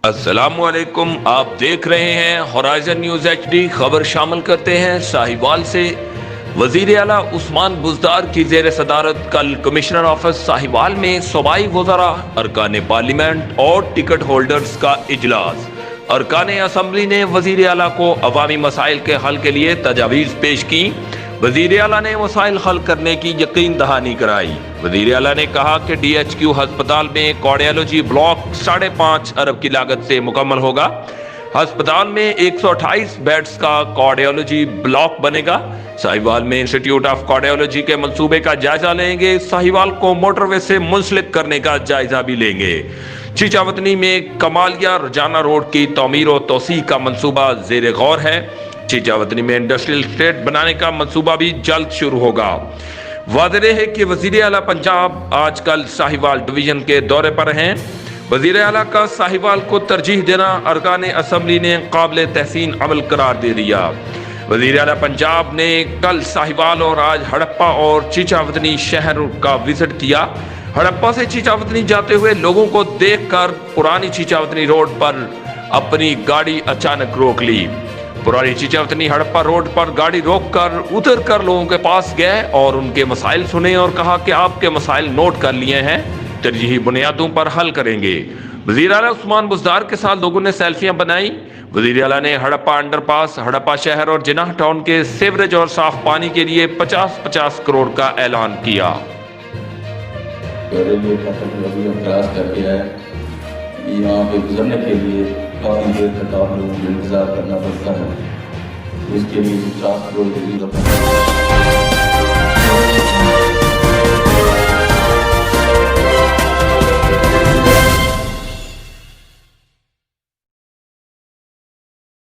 السلام علیکم، آپ دیکھ رہے ہیں ہورائزن نیوز ایچ ڈی۔ خبر شامل کرتے ہیں ساہیوال سے۔ وزیر اعلیٰ عثمان بزدار کی زیر صدارت کل کمشنر آفس ساہیوال میں صوبائی وزراء، ارکان پارلیمنٹ اور ٹکٹ ہولڈرز کا اجلاس۔ ارکان اسمبلی نے وزیر اعلیٰ کو عوامی مسائل کے حل کے لیے تجاویز پیش کی۔ وزیر اعلیٰ نے مسائل حل کرنے کی یقین دہانی کرائی۔ وزیر اعلیٰ نے کہا کہ ڈی ایچ کیو ہسپتال میں کارڈیالوجی بلاک 5.5 ارب کی لاگت سے مکمل ہوگا۔ ہسپتال میں 128 بیڈز کا کارڈیالوجی بلاک بنے گا۔ ساہیوال میں انسٹیٹیوٹ آف کارڈیالوجی کے منصوبے کا جائزہ لیں گے۔ ساہیوال کو موٹر وے سے منسلک کرنے کا جائزہ بھی لیں گے۔ چیچاوتنی میں کمالیہ رجانہ روڈ کی تعمیر و توسیع کا منصوبہ زیر غور ہے۔ چیچاوتنی میں انڈسٹریل اسٹیٹ بنانے کا منصوبہ بھی جلد شروع ہوگا۔ واضح ہے کہ وزیر اعلیٰ پنجاب آج کل ساہیوال ڈویژن کے دورے پر ہیں۔ وزیر اعلیٰ کا ساہیوال کو ترجیح دینا ارکان اسمبلی نے قابل تحسین عمل قرار دے دیا۔ وزیر اعلیٰ پنجاب نے کل ساہیوال اور آج ہڑپا اور چیچاوتنی شہر کا وزٹ کیا۔ ہڑپا سے چیچاوتنی جاتے ہوئے لوگوں کو دیکھ کر پرانی چیچاوتنی روڈ پر اپنی گاڑی اچانک روک لی۔ پرانی چیچاوتنی ہڑپا روڈ پر گاڑی روک کر اتر کر لوگوں کے پاس گئے اور ان کے مسائل سنے اور کہا کہ آپ کے مسائل نوٹ کر لیے ہیں، ترجیحی بنیادوں پر حل کریں گے۔ وزیر اعلیٰ عثمان بزدار کے ساتھ لوگوں نے سیلفیاں بنائی۔ وزیر اعلیٰ نے ہڑپا انڈر پاس، ہڑپا شہر اور جناح ٹاؤن کے سیوریج اور صاف پانی کے لیے 50 کروڑ کا اعلان کیا۔ یہاں پہ گزرنے کے لیے کافی دیر تک آپ لوگوں کو انتظار کرنا پڑتا ہے، اس کے لیے 50 کروڑ کی ضرورت ہے۔